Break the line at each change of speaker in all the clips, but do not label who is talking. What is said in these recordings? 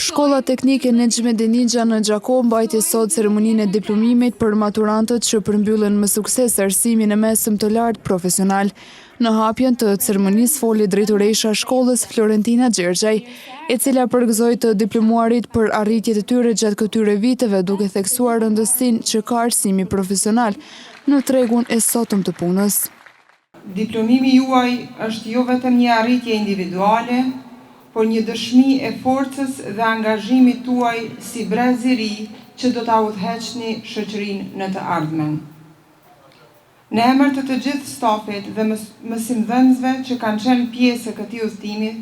Shkolla Teknike Nexhmeti Nixha në Gjako mbajti sot ceremoninë e diplomimit për maturantët që përmbyllën me sukses arsimin e mesëm të lartë profesional. Në hapjen të ceremonisë foli drejtoresha e shkollës Florentina Gjergjaj, e cila përgëzoi të diplomuarit për arritjet e tyre gjatë këtyre viteve, duke theksuar rëndësinë që ka arsimi profesional në tregun e sotëm të punës.
Diplomimi juaj është jo vetëm një arritje individuale, por një dëshmi e forcës dhe angazhimit tuaj si brez i ri që do ta udhëheqni shoqërinë në të ardhmen. Në emër të gjithë stafit dhe mësimdhënësve që kanë qenë pjesë e këtij udhëtimi,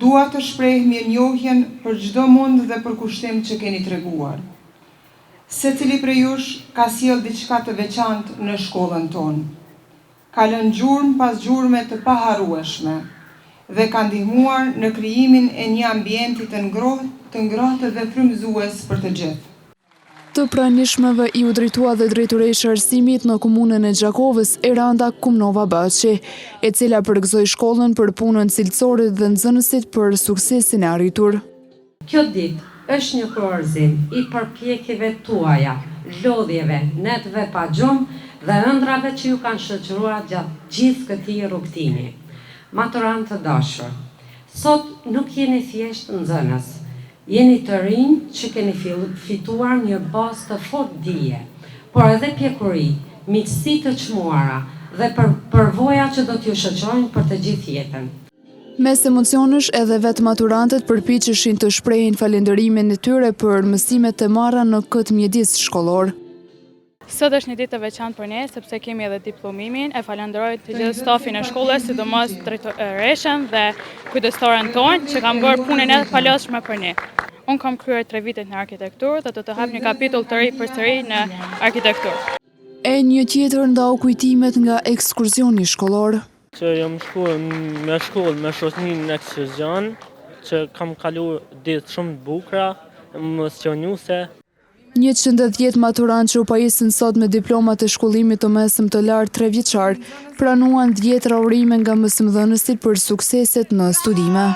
dua të shpreh mirënjohjen për çdo mund dhe përkushtim që keni treguar. Secili prej jush ka sjell diçka të veçantë në shkollën tonë. Ka lënë gjurmë pas gjurme të paharrueshme dhe ka ndihmuar në krijimin e një ambienti të ngrohtë dhe frymëzues për të gjithë.
Të pranishmeve i u drejtua dhe drejtoresha e arsimit në komunën e Gjakovës, Eranda Kumnova Baçi, e cila përgëzoi shkollën për punën cilësore dhe nxënësit për suksesin e arritur.
Kjo ditë është një kurorëzim i përpjekjeve tuaja, lodhjeve, netëve pa gjumë dhe ëndrave që ju kanë shoqëruar gjatë gjithë këtij rrugtimi. Maturantë të dashur, sot nuk jeni thjesht nxënës, jeni të rinj që keni fituar një bazë të fortë dije, por edhe pjekuri, miqësi të çmuara dhe përvoja që do t'ju shoqërojnë për të gjithë jetën.
Mes emocionesh edhe vetë maturantët përpiqeshin të shprehin falënderimin e tyre për mësimet e marra në këtë mjedis shkollor.
Sot është një ditë të veçantë për ne, sepse kemi edhe diplomimin, e falenderoj të gjithë stafin e shkollës, sidomos drejtoreshën dhe kujdestarën tonë që kanë bërë punën e palotshme për ne. Unë kam kryer 3 vite në arkitekturë dhe do të hap një kapitull të ri përsëri në arkitekturë.
E një tjetër ndau kujtimet nga ekskursioni shkollor.
Që jam shkuar me shoqërinë në ekskursion, që kam kaluar ditë shumë të bukura, emocionuese.
110 maturantë që u pajisën sot me diplomat e shkollimit të mesëm të lartë 3 vjeçar, pranuan 10 laurime nga mësimdhënësit për sukseset në studime.